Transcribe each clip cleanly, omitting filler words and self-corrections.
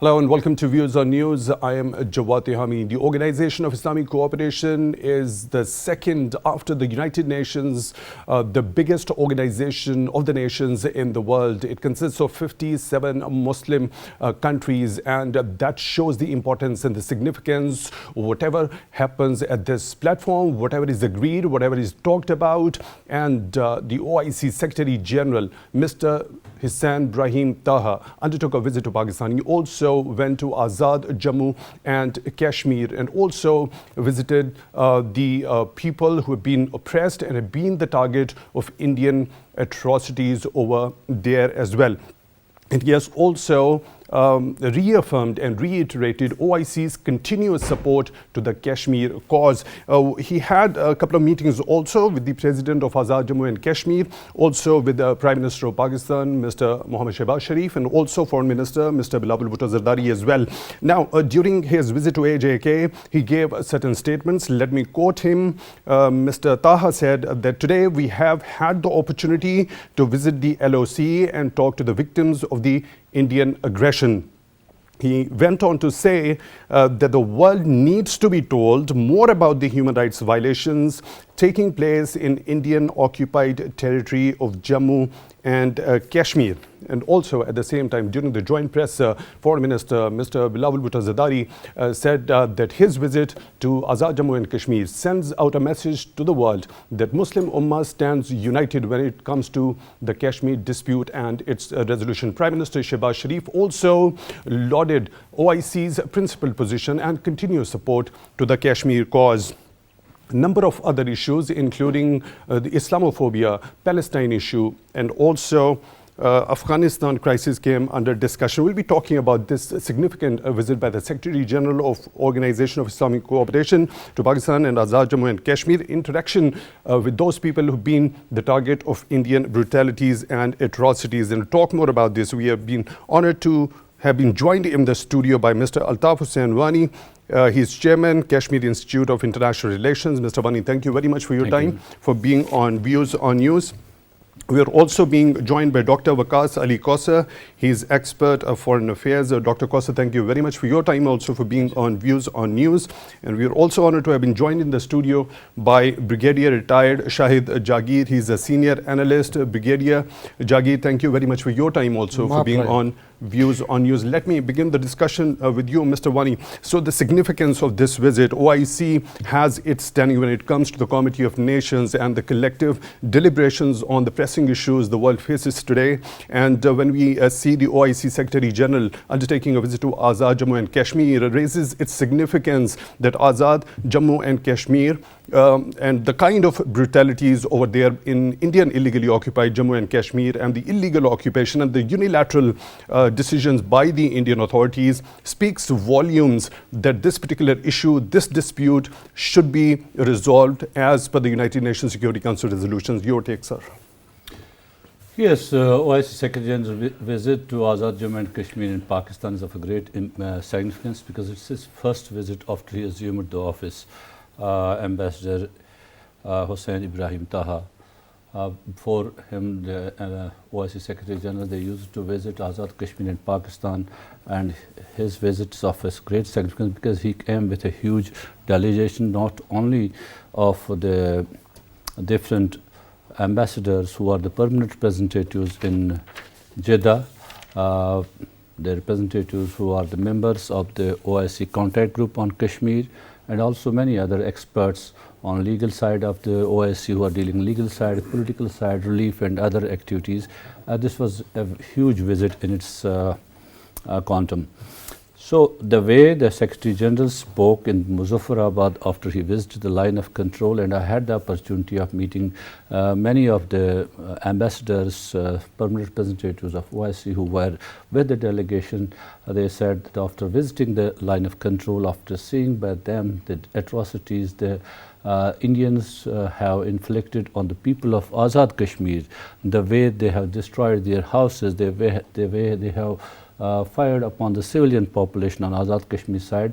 Hello and welcome to Views on News. I am Jawad Tehami. The Organization of Islamic Cooperation is the second after the United Nations, the biggest organization of the nations in the world. It consists of 57 Muslim countries, and that shows the importance and the significance. Whatever happens at this platform, whatever is agreed, whatever is talked about, and the OIC Secretary General, Mr. Hussain undertook a visit to Pakistan. He also went to Azad Jammu and Kashmir and also visited the people who have been oppressed and have been the target of Indian atrocities over there as well. And he has also reaffirmed and reiterated OIC's continuous support to the Kashmir cause. He had a couple of meetings also with the President of Azad Jammu and Kashmir, also with the Prime Minister of Pakistan, Mr. Mohammad Shehbaz Sharif, and also Foreign Minister, Mr. Bilal Bhutto Zardari as well. Now, during his visit to AJK, he gave certain statements. Let me quote him. Mr. Taha said that today we have had the opportunity to visit the LOC and talk to the victims of the Indian aggression. He went on to say that the world needs to be told more about the human rights violations taking place in Indian occupied territory of Jammu and Kashmir. And also at the same time, during the joint press, Foreign Minister Mr. Bilal Bhutto Zardari said that his visit to Azad Jammu and Kashmir sends out a message to the world that Muslim Ummah stands united when it comes to the Kashmir dispute and its resolution. Prime Minister Shehbaz Sharif also lauded OIC's principled position and continuous support to the Kashmir cause. A number of other issues, including the Islamophobia, Palestine issue, and also Afghanistan crisis came under discussion. We'll be talking about this significant visit by the Secretary General of Organization of Islamic Cooperation to Pakistan and Azad Jammu and Kashmir, interaction with those people who've been the target of Indian brutalities and atrocities. And to talk more about this, we have been honored to have been joined in the studio by Mr. Altaf Hussain Wani. He's Chairman, Kashmir Institute of International Relations. Mr. Wani, thank you very much for your time, for being on Views on News. We are also being joined by Dr. Waqas Ali Kausar. He's expert of foreign affairs. Dr. Kausar, thank you very much for your time, also for being on Views on News. And we are also honored to have been joined in the studio by Brigadier retired Shahid Jagir. He's a senior analyst. Brigadier Jagir, thank you very much for your time also, for being on Views on News. Let me begin the discussion with you, Mr. Wani. So the significance of this visit, OIC has its standing when it comes to the Committee of Nations and the collective deliberations on the pressing issues the world faces today. And when we see the OIC Secretary General undertaking a visit to Azad Jammu and Kashmir, it raises its significance that Azad Jammu and Kashmir and the kind of brutalities over there in Indian illegally occupied Jammu and Kashmir and the illegal occupation and the unilateral decisions by the Indian authorities speaks volumes that this particular issue, this dispute should be resolved as per the United Nations Security Council resolutions. Your take, sir. Yes, OIC Secretary General's visit to Azad Jammu and Kashmir in Pakistan is of a great significance because it's his first visit after he assumed the office. Ambassador Hussain Ibrahim Taha. For him, the OIC Secretary General, they used to visit Azad Kashmir in Pakistan, and his visit is of a great significance because he came with a huge delegation, not only of the different ambassadors who are the permanent representatives in Jeddah, the representatives who are the members of the OIC contact group on Kashmir, and also many other experts on legal side of the OIC who are dealing legal side, political side, relief and other activities. This was a huge visit in its quantum. So the way the Secretary General spoke in Muzaffarabad after he visited the line of control, and I had the opportunity of meeting many of the ambassadors, permanent representatives of OIC who were with the delegation. They said that after visiting the line of control, after seeing by them the atrocities the Indians have inflicted on the people of Azad Kashmir, the way they have destroyed their houses, the way they have fired upon the civilian population on Azad Kashmir side,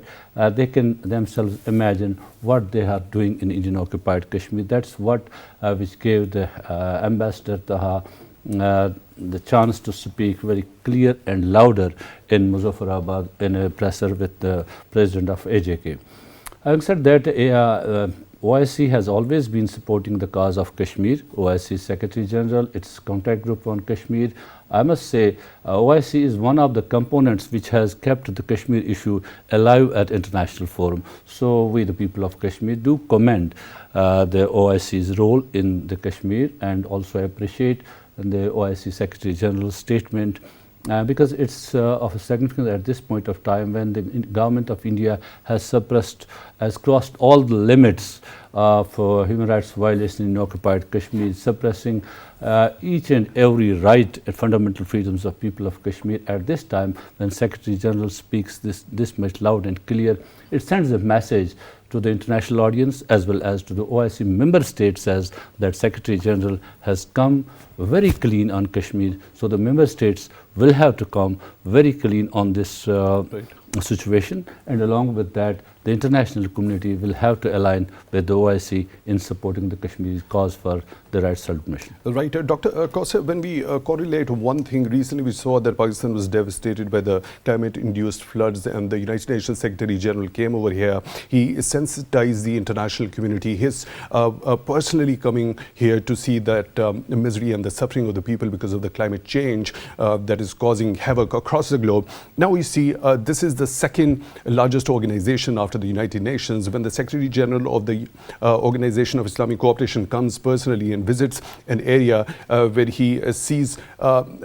they can themselves imagine what they are doing in Indian occupied Kashmir. That's what which gave the Ambassador Taha the chance to speak very clear and louder in Muzaffarabad in a presser with the president of AJK. Having said that, OIC has always been supporting the cause of Kashmir. OIC Secretary General, its contact group on Kashmir. I must say, OIC is one of the components which has kept the Kashmir issue alive at international forum. So we, the people of Kashmir, do commend the OIC's role in the Kashmir, and also appreciate the OIC Secretary General's statement. Because it's of significance at this point of time when the government of India has crossed all the limits for human rights violation in occupied Kashmir, suppressing each and every right and fundamental freedoms of people of Kashmir. At this time, when Secretary General speaks this much loud and clear, it sends a message to the international audience as well as to the OIC member states, as that Secretary General has come very clean on Kashmir. So the member states will have to come very clean on this situation, and along with that, the international community will have to align with the OIC in supporting the Kashmiri cause for the right self-determination. Right. Dr. Kausar, when we correlate one thing, recently we saw that Pakistan was devastated by the climate-induced floods, and the United Nations Secretary General came over here. He sensitized the international community. He's personally coming here to see that the misery and the suffering of the people because of the climate change that is causing havoc across the globe. Now we see this is the second largest organization after the United Nations. When the Secretary General of the Organization of Islamic Cooperation comes personally and visits an area where he sees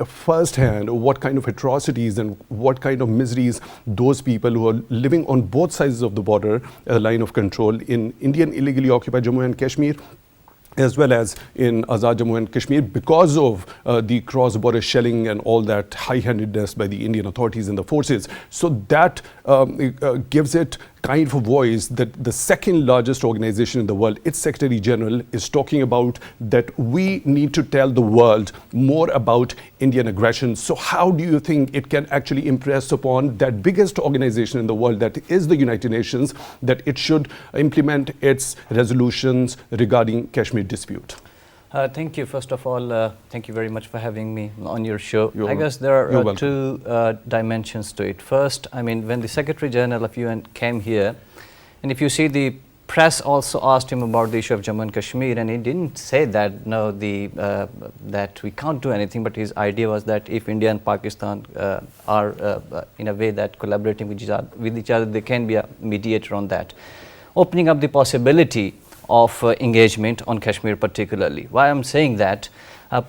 firsthand what kind of atrocities and what kind of miseries those people who are living on both sides of the border line of control in Indian illegally occupied Jammu and Kashmir, as well as in Azad Jammu and Kashmir, because of the cross-border shelling and all that high-handedness by the Indian authorities and the forces. So that gives it kind of a voice that the second largest organization in the world, its Secretary General, is talking about that we need to tell the world more about Indian aggression. So how do you think it can actually impress upon that biggest organization in the world, that is the United Nations, that it should implement its resolutions regarding Kashmir dispute? Thank you. First of all, thank you very much for having me on your show. I guess there are two dimensions to it. First, I mean, when the Secretary General of UN came here, and if you see, the press also asked him about the issue of Jammu and Kashmir, and he didn't say that no, that we can't do anything, but his idea was that if India and Pakistan are in a way that collaborating with each other, they can be a mediator on that, opening up the possibility of engagement on Kashmir particularly. Why I'm saying that,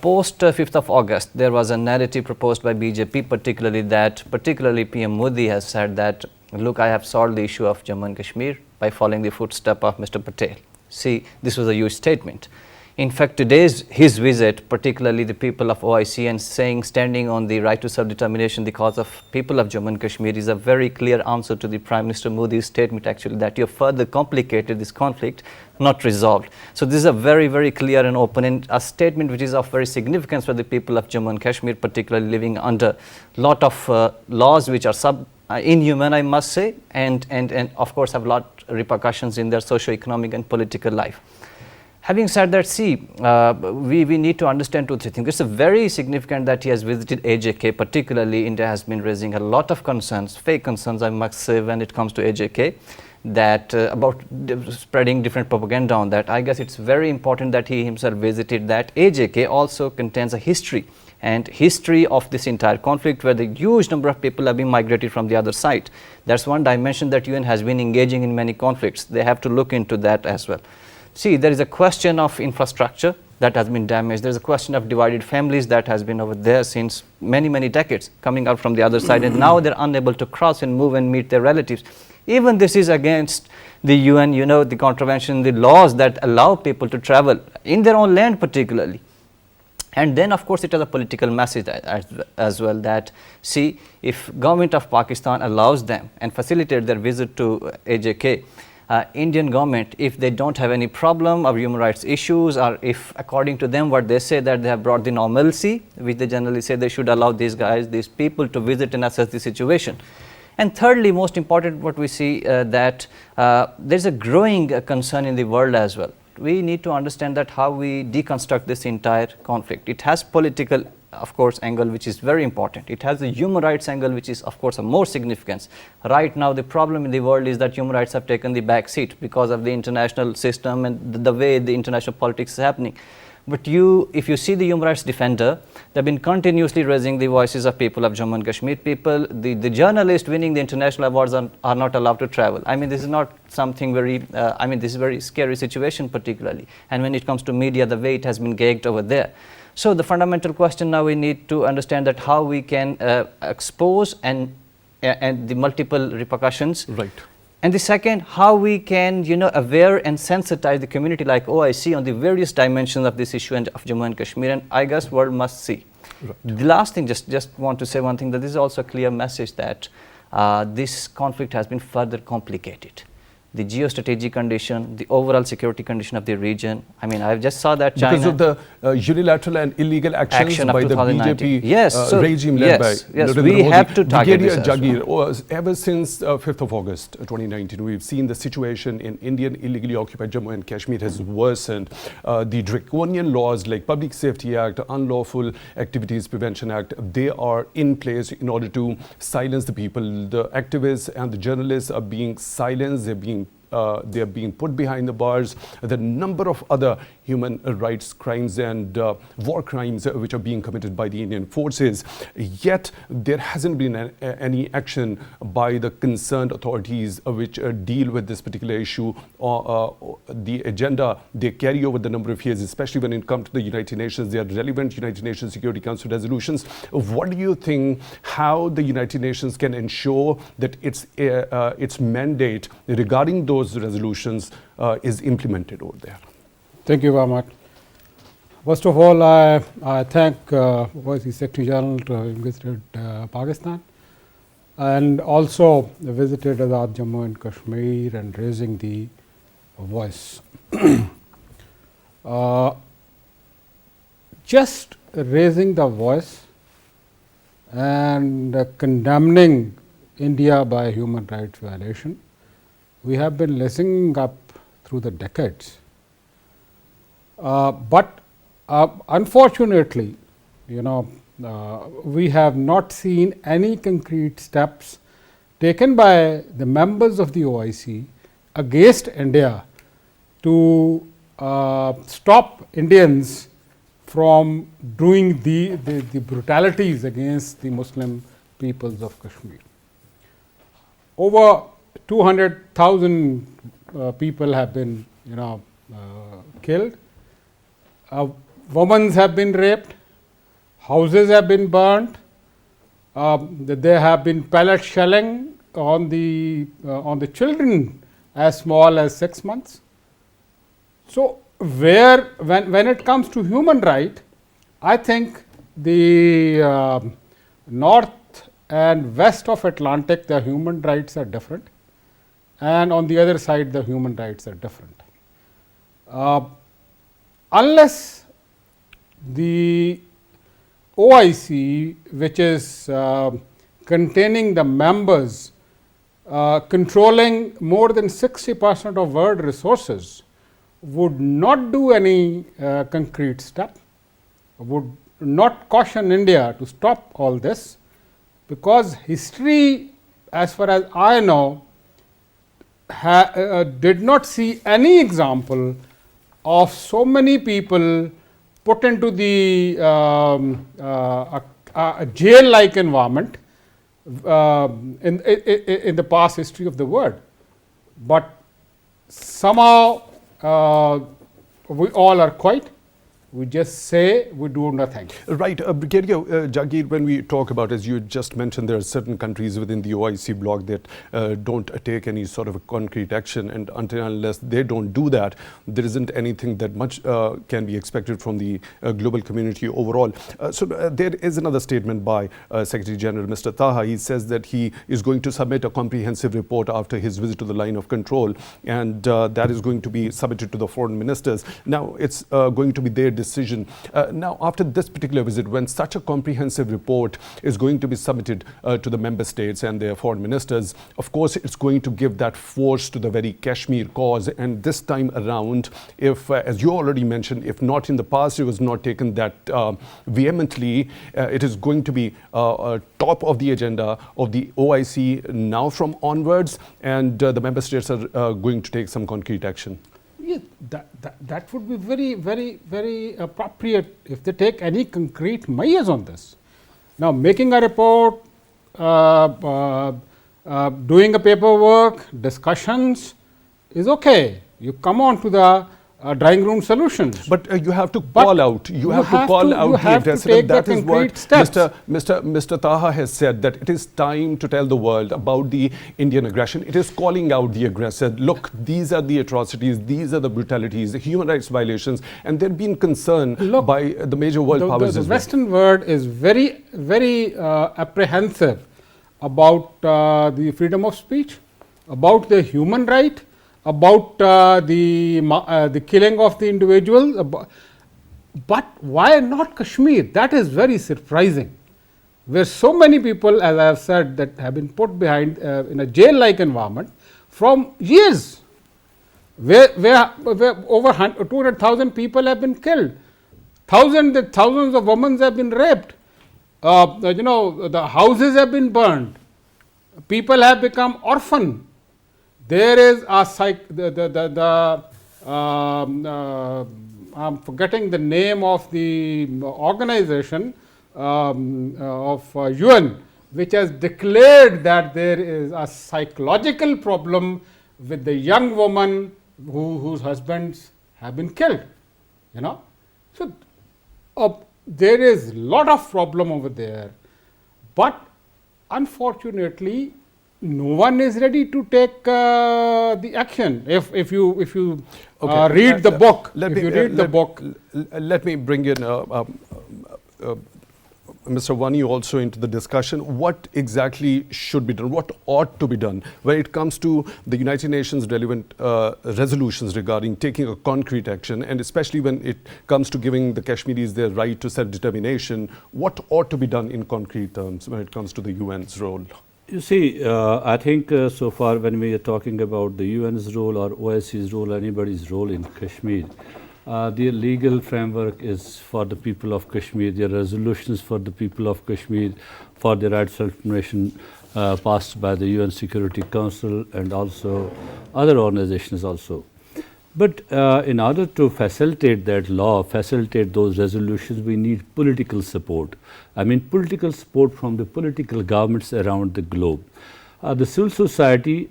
post 5th of August, there was a narrative proposed by BJP particularly PM Modi has said that, look, I have solved the issue of Jammu and Kashmir by following the footstep of Mr. Patel. See, this was a huge statement. In fact, his visit, particularly the people of OIC, and standing on the right to self-determination, the cause of people of Jammu and Kashmir, is a very clear answer to the Prime Minister Modi's statement, actually, that you have further complicated this conflict, not resolved. So this is a very, very clear and open, and a statement which is of very significance for the people of Jammu and Kashmir, particularly living under a lot of laws which are inhuman, I must say, and of course have a lot of repercussions in their socio-economic and political life. Having said that, see, we need to understand 2-3 things. It's very significant that he has visited AJK, particularly India has been raising a lot of concerns, fake concerns, I must say, when it comes to AJK, that about spreading different propaganda on that. I guess it's very important that he himself visited that. AJK also contains a history of this entire conflict, where the huge number of people have been migrated from the other side. That's one dimension that UN has been engaging in many conflicts. They have to look into that as well. See, there is a question of infrastructure that has been damaged. There's a question of divided families that has been over there since many, many decades, coming out from the other side, and now they're unable to cross and move and meet their relatives. Even this is against the UN, the contravention, the laws that allow people to travel in their own land particularly. And then, of course, it has a political message as well, that, see, if government of Pakistan allows them and facilitate their visit to AJK, Indian government, if they don't have any problem or human rights issues, or if according to them what they say that they have brought the normalcy, which they generally say, they should allow these people to visit and assess the situation. And thirdly, most important, what we see that there's a growing concern in the world as well conflict, we need to understand that how we deconstruct this entire conflict. It has political, of course, angle, which is very important. It has the human rights angle, which is, of course, of more significance. Right now, the problem in the world is that human rights have taken the back seat because of the international system and the way the international politics is happening. But if you see the human rights defender, they've been continuously raising the voices of people of Jammu and Kashmir. People, the journalists winning the international awards are not allowed to travel. I mean, this is not something very, this is a very scary situation particularly. And when it comes to media, the way it has been gagged over there. So the fundamental question now we need to understand that how we can expose and the multiple repercussions. Right. And the second, how we can, aware and sensitize the community like OIC on the various dimensions of this issue and of Jammu and Kashmir, and I guess world must see. Right. The last thing, just want to say one thing, that this is also a clear message that this conflict has been further complicated. The geostrategic condition, the overall security condition of the region. I mean, I just saw that China... Because of the unilateral and illegal actions by the BJP regime led by we have to target this Jagir. Ever since 5th of August 2019, we've seen the situation in Indian illegally occupied Jammu and Kashmir has worsened. The draconian laws like Public Safety Act, Unlawful Activities Prevention Act, they are in place in order to silence the people. The activists and the journalists are being silenced, they are being put behind the bars. The number of other human rights crimes and war crimes which are being committed by the Indian forces. Yet there hasn't been any action by the concerned authorities which deal with this particular issue or the agenda they carry over the number of years, especially when it comes to the United Nations. They are relevant United Nations Security Council resolutions. What do you think how the United Nations can ensure that its mandate regarding those resolutions is implemented over there? Thank you very much. First of all, I thank OIC Secretary General to visited Pakistan and also visited Azad Jammu and Kashmir and raising the voice. Just raising the voice and condemning India by human rights violation, we have been listening up through the decades. But unfortunately, we have not seen any concrete steps taken by the members of the OIC against India to stop Indians from doing the brutalities against the Muslim peoples of Kashmir. Over 200,000 people have been, killed. Women have been raped. Houses have been burnt. There have been pellet shelling on the children as small as 6 months. So, when it comes to human right, I think the north and west of Atlantic, the human rights are different, and on the other side, the human rights are different. Unless the OIC, which is containing the members controlling more than 60% of world resources, would not do any concrete step, would not caution India to stop all this, because history, as far as I know, did not see any example of so many people put into the jail-like environment in the past history of the world. But somehow we all are quiet. We just say we do nothing. Right. Brigadier Jagir, when we talk about, as you just mentioned, there are certain countries within the OIC bloc that don't take any sort of a concrete action, and until unless they don't do that, there isn't anything that much can be expected from the global community overall. So there is another statement by Secretary General Mr. Taha. He says that he is going to submit a comprehensive report after his visit to the line of control, and that is going to be submitted to the foreign ministers. Now, it's going to be their decision. Now, after this particular visit, when such a comprehensive report is going to be submitted to the member states and their foreign ministers, of course, it's going to give that force to the very Kashmir cause. And this time around, if, as you already mentioned, if not in the past, it was not taken that vehemently, it is going to be top of the agenda of the OIC now from onwards, and the member states are going to take some concrete action. Yes, that would be very, very, very appropriate if they take any concrete measures on this. Now, making a report, doing a paperwork, discussions is okay. You come on to the drawing room solutions. But you have to call out. You have to call out the aggressor. And that is what Mr. Taha has said, that it is time to tell the world about the Indian aggression. It is calling out the aggressor. Look, these are the atrocities, these are the brutalities, the human rights violations, and they're being concerned by the major world powers. The Western world is very, very apprehensive about the freedom of speech, about the human right, about the killing of the individual. But why not Kashmir? That is very surprising. Where so many people, as I have said, that have been put behind in a jail-like environment from years, where over 200,000 people have been killed, thousands of women have been raped, the houses have been burned, people have become orphan. There is a I'm forgetting the name of the organization of UN, which has declared that there is a psychological problem with the young woman whose husbands have been killed. So there is a lot of problem over there, but unfortunately, no one is ready to take the action. If you read the book, let me bring in Mr. Wani also into the discussion. What exactly should be done? What ought to be done when it comes to the United Nations relevant resolutions regarding taking a concrete action, and especially when it comes to giving the Kashmiris their right to self-determination? What ought to be done in concrete terms when it comes to the UN's role? You see, I think so far when we are talking about the UN's role or OIC's role, anybody's role in Kashmir, their legal framework is for the people of Kashmir, their resolutions for the people of Kashmir, for the right to self-determination passed by the UN Security Council and also other organizations also. But in order to facilitate that law, facilitate those resolutions, we need political support. I mean political support from the political governments around the globe. The civil society,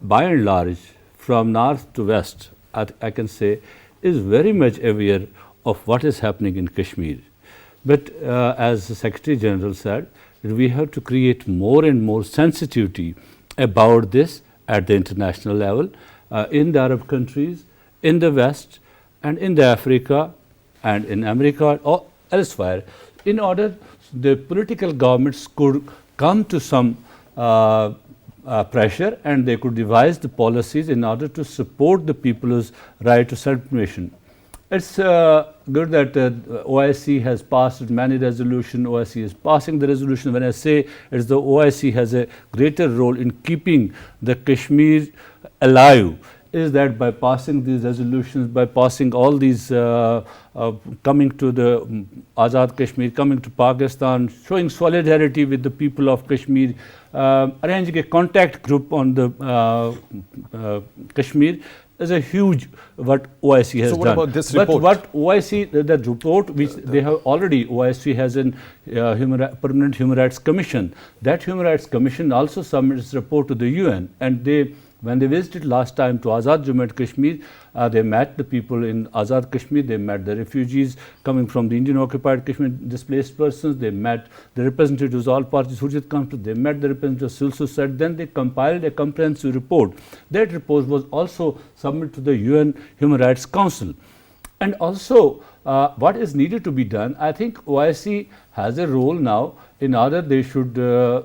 by and large, from north to west, I can say, is very much aware of what is happening in Kashmir. But as the Secretary General said, we have to create more and more sensitivity about this at the international level, in the Arab countries, in the West, and in the Africa, and in America or elsewhere, in order the political governments could come to some pressure and they could devise the policies in order to support the people's right to self-determination. It's good that OIC has passed many resolutions. OIC is passing the resolution. When I say it's the OIC has a greater role in keeping the Kashmir alive, is that by passing these resolutions, by passing all these, coming to the Azad Kashmir, coming to Pakistan, showing solidarity with the people of Kashmir, arranging a contact group on the Kashmir, is a huge what OIC has done. So what about this report? But what OIC, the report which they have already, OIC has a permanent human rights commission. That human rights commission also submits report to the UN, and when they visited last time to Azad Jammu and Kashmir, they met the people in Azad Kashmir, they met the refugees coming from the Indian occupied Kashmir, displaced persons, they met the representatives of all parties, they met the representatives of civil society, then they compiled a comprehensive report. That report was also submitted to the UN Human Rights Council. And also, what is needed to be done, I think OIC has a role now in order they should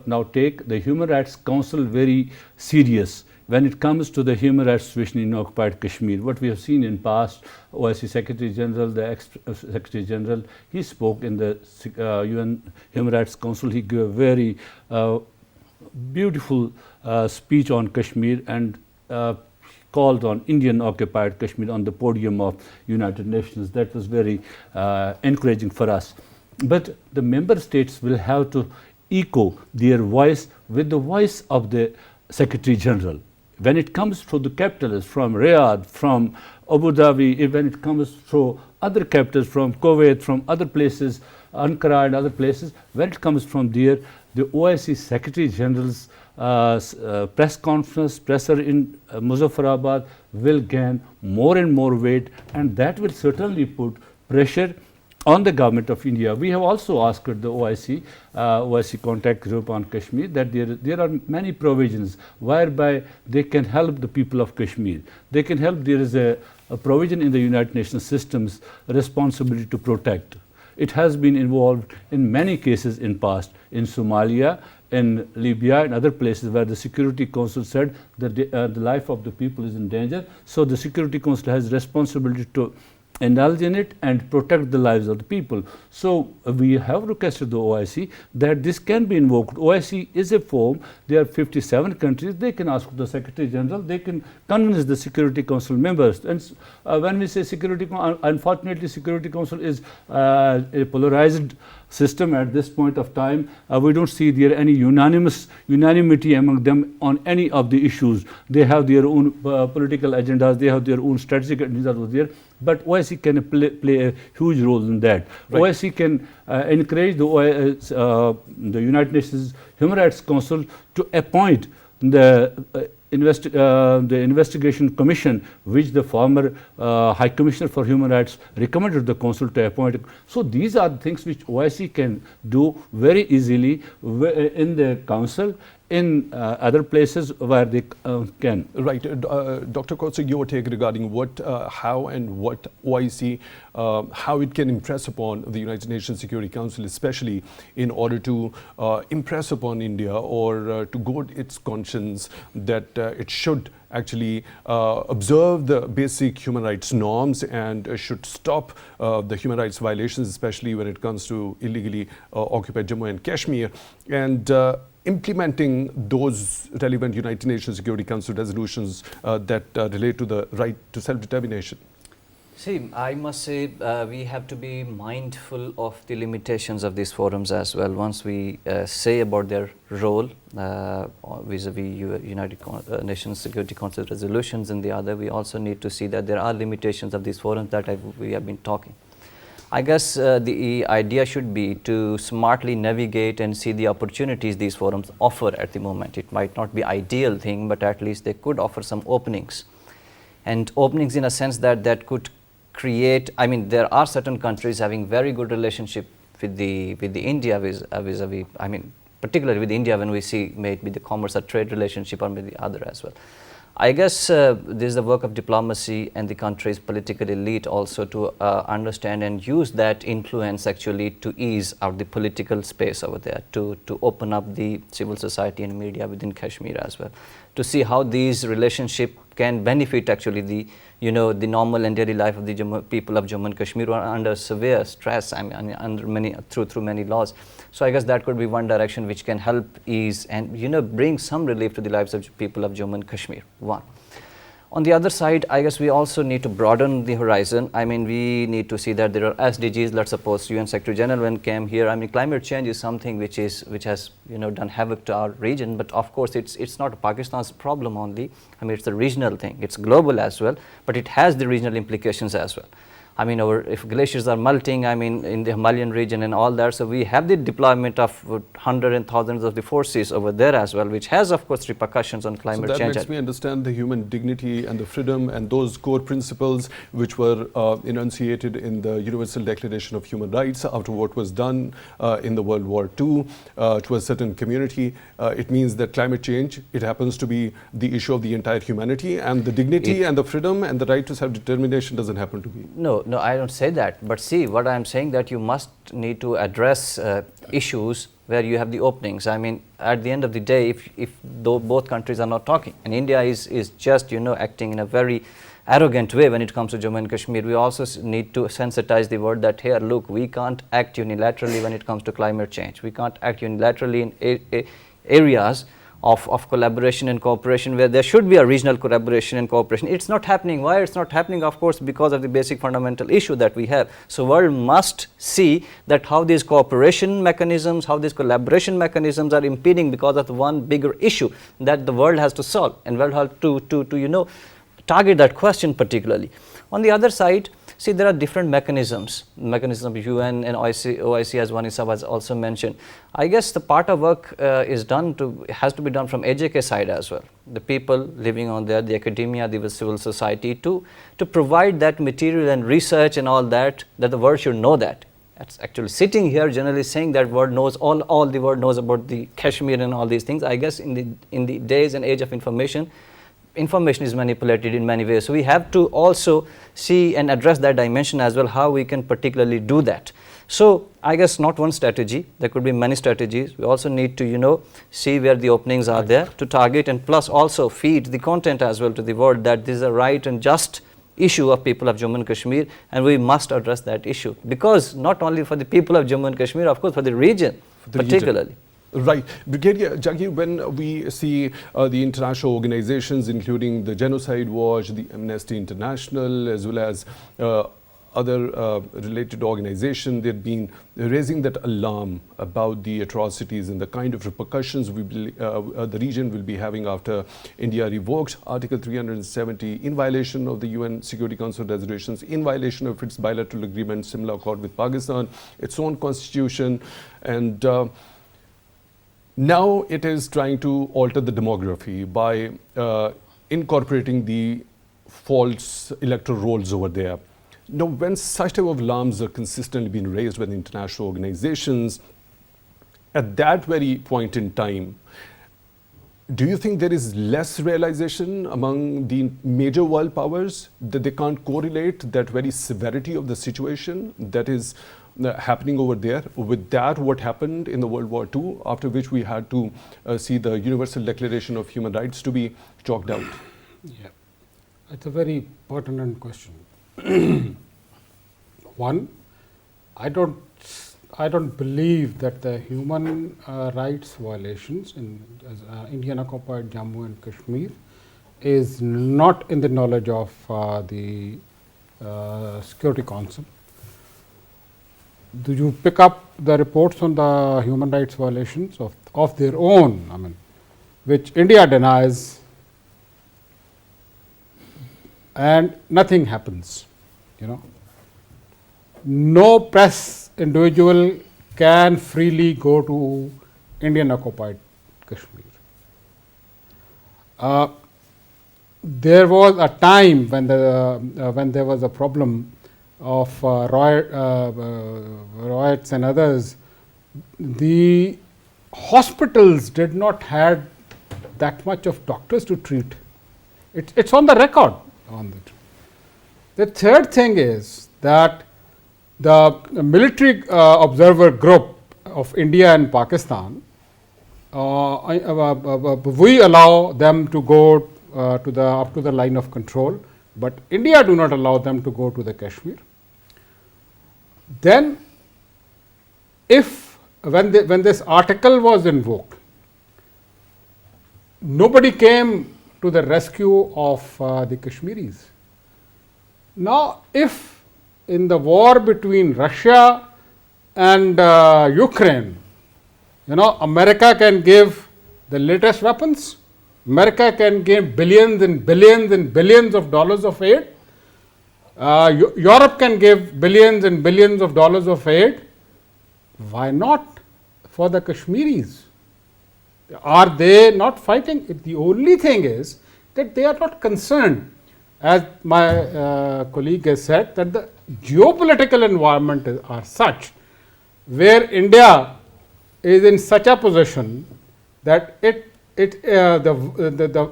now take the Human Rights Council very serious when it comes to the human rights situation in occupied Kashmir, what we have seen in past, OIC Secretary General, the ex-Secretary General, he spoke in the UN Human Rights Council. He gave a very beautiful speech on Kashmir and called on Indian occupied Kashmir on the podium of United Nations. That was very encouraging for us. But the member states will have to echo their voice with the voice of the Secretary General. When it comes to the capitals from Riyadh, from Abu Dhabi, when it comes to other capitals from Kuwait, from other places, Ankara and other places, when it comes from there, the OIC Secretary General's press conference, presser in Muzaffarabad will gain more and more weight, and that will certainly put pressure on the government of India. We have also asked the OIC contact group on Kashmir that there are many provisions whereby they can help the people of Kashmir. They can help. There is a provision in the United Nations systems responsibility to protect. It has been involved in many cases in past, in Somalia, in Libya and other places where the Security Council said that the life of the people is in danger. So the Security Council has responsibility to indulge in it and protect the lives of the people. So we have requested the OIC that this can be invoked. OIC is a forum. There are 57 countries. They can ask the Secretary General. They can convince the Security Council members. And when we say Security, unfortunately, Security Council is a polarized system at this point of time. We don't see there any unanimity among them on any of the issues. They have their own political agendas. They have their own strategic agendas over there. But OIC can play a huge role in that. Right. OIC can encourage the United Nations Human Rights Council to appoint the investigation commission, which the former High Commissioner for Human Rights recommended the Council to appoint. So these are things which OIC can do very easily in the Council, in other places where they can. Right. Dr. Kausar, your take regarding how and what OIC, how it can impress upon the United Nations Security Council, especially in order to impress upon India or to goad its conscience that it should actually observe the basic human rights norms and should stop the human rights violations, especially when it comes to illegally occupied Jammu and Kashmir, and implementing those relevant United Nations Security Council resolutions that relate to the right to self-determination? See, I must say we have to be mindful of the limitations of these forums as well. Once we say about their role vis-a-vis United Nations Security Council resolutions and the other, we also need to see that there are limitations of these forums that we have been talking. I guess the idea should be to smartly navigate and see the opportunities these forums offer at the moment. It might not be ideal thing, but at least they could offer some openings. And openings in a sense that could create, I mean, there are certain countries having very good relationship with the India vis-a-vis, I mean, particularly with India when we see maybe the commerce or trade relationship or maybe the other as well. I guess this is the work of diplomacy and the country's political elite also to understand and use that influence actually to ease out the political space over there, to open up the civil society and media within Kashmir as well, to see how these relationships can benefit actually the normal and daily life of the people of Jammu and Kashmir who are under severe stress, I mean, under through many laws. So I guess that could be one direction which can help ease and bring some relief to the lives of people of Jammu and Kashmir. One. On the other side, I guess we also need to broaden the horizon. I mean, we need to see that there are SDGs. Let's suppose UN Secretary General when came here. I mean, climate change is something which has done havoc to our region. But of course, it's not Pakistan's problem only. I mean, it's a regional thing. It's global as well, but it has the regional implications as well. I mean, if glaciers are melting, I mean, in the Himalayan region and all that, so we have the deployment of hundreds and thousands of the forces over there as well, which has, of course, repercussions on climate change. So that makes me understand the human dignity and the freedom and those core principles which were enunciated in the Universal Declaration of Human Rights after what was done in the World War II to a certain community. It means that climate change, it happens to be the issue of the entire humanity, and the dignity and the freedom and the right to self-determination doesn't happen to be. No. no, I don't say that. But see, what I am saying that you must need to address issues where you have the openings. I mean, at the end of the day, if though both countries are not talking, and India is just, you know, acting in a very arrogant way when it comes to Jammu and Kashmir, we also need to sensitize the world that here, look, we can't act unilaterally when it comes to climate change. We can't act unilaterally in areas of collaboration and cooperation where there should be a regional collaboration and cooperation. It's not happening. Why it's not happening? Of course, because of the basic fundamental issue that we have. So world must see that how these cooperation mechanisms, how these collaboration mechanisms are impeding because of the one bigger issue that the world has to solve, and world has to you know, target that question particularly. On the other side, see, there are different mechanisms of UN and OIC, as Wani Sahab has also mentioned. I guess the part of work has to be done from AJK side as well. The people living on there, the academia, the civil society, to provide that material and research and all that the world should know that. That's actually sitting here generally saying that world knows, all the world knows about the Kashmir and all these things. I guess in the days and age of information is manipulated in many ways. So we have to also see and address that dimension as well, how we can particularly do that. So I guess not one strategy, there could be many strategies. We also need to, you know, see where the openings are there to target, and plus also feed the content as well to the world that this is a right and just issue of people of Jammu and Kashmir, and we must address that issue, because not only for the people of Jammu and Kashmir, of course for the region particularly. Right. Brigadier Jagir, when we see the international organizations, including the Genocide Watch, the Amnesty International, as well as other related organizations, they've been raising that alarm about the atrocities and the kind of repercussions the region will be having after India revoked Article 370 in violation of the UN Security Council resolutions, in violation of its bilateral agreement, similar accord with Pakistan, its own constitution, and now it is trying to alter the demography by incorporating the false electoral rolls over there. Now, when such type of alarms are consistently being raised by the international organizations, at that very point in time, do you think there is less realization among the major world powers that they can't correlate that very severity of the situation that is happening over there with that what happened in the World War II, after which we had to see the Universal Declaration of Human Rights to be chalked out? Yeah, it's a very pertinent question. One, I don't believe that the human rights violations in Indian occupied Jammu and Kashmir is not in the knowledge of the Security Council. Do you pick up the reports on the human rights violations of their own, I mean, which India denies, and nothing happens, you know. No press individual can freely go to Indian occupied Kashmir. There was a time when there was a problem of riots and others. The hospitals did not have that much of doctors to treat. It's on the record on that. The third thing is that the military observer group of India and Pakistan, we allow them to go up to the line of control, but India do not allow them to go to the Kashmir. Then, when this article was invoked, nobody came to the rescue of the Kashmiris. Now, if in the war between Russia and Ukraine, you know, America can give the latest weapons, America can give billions and billions and billions of dollars of aid, Europe can give billions and billions of dollars of aid. Why not for the Kashmiris? Are they not fighting? The only thing is that they are not concerned, as my colleague has said, that the geopolitical environment are such where India is in such a position that the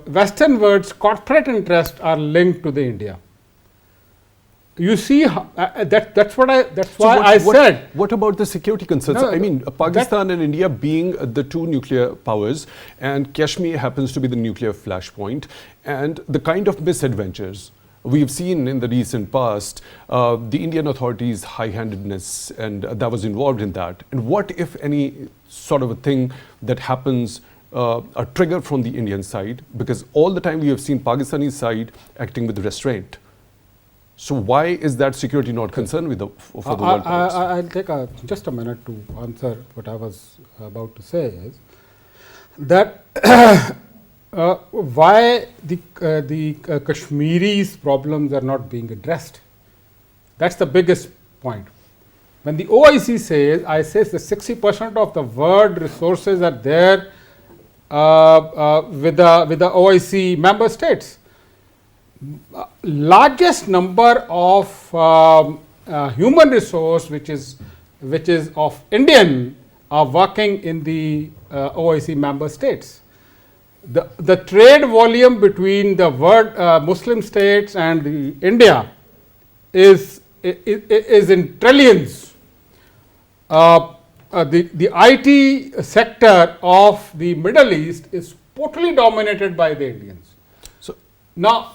Western world's corporate interests are linked to the India. you see, that's why I said. What about the security concerns? No, I mean, Pakistan and India being the two nuclear powers, and Kashmir happens to be the nuclear flashpoint, and the kind of misadventures we've seen in the recent past, the Indian authorities' high-handedness, and that was involved in that. And what, if any, sort of a thing that happens, a trigger from the Indian side? Because all the time we have seen Pakistani side acting with restraint. So why is that security not concerned with for the world powers? I'll take just a minute to answer what I was about to say. Is that why the Kashmiris' problems are not being addressed? That's the biggest point. When the OIC says, I say that 60% of the world resources are there with the OIC member states. Largest number of human resource which is of Indian are working in the OIC member states. The trade volume between the world Muslim states and India is in trillions. The IT sector of the Middle East is totally dominated by the Indians. So now,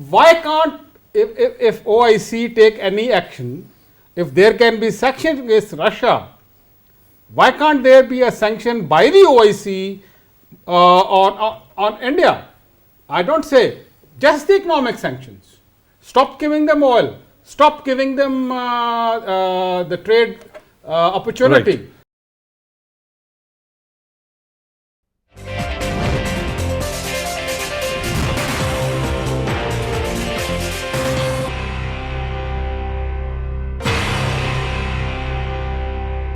why can't, if OIC take any action, if there can be sanctions against Russia, why can't there be a sanction by the OIC on India? I don't say just the economic sanctions. Stop giving them oil. Stop giving them the trade opportunity. Right.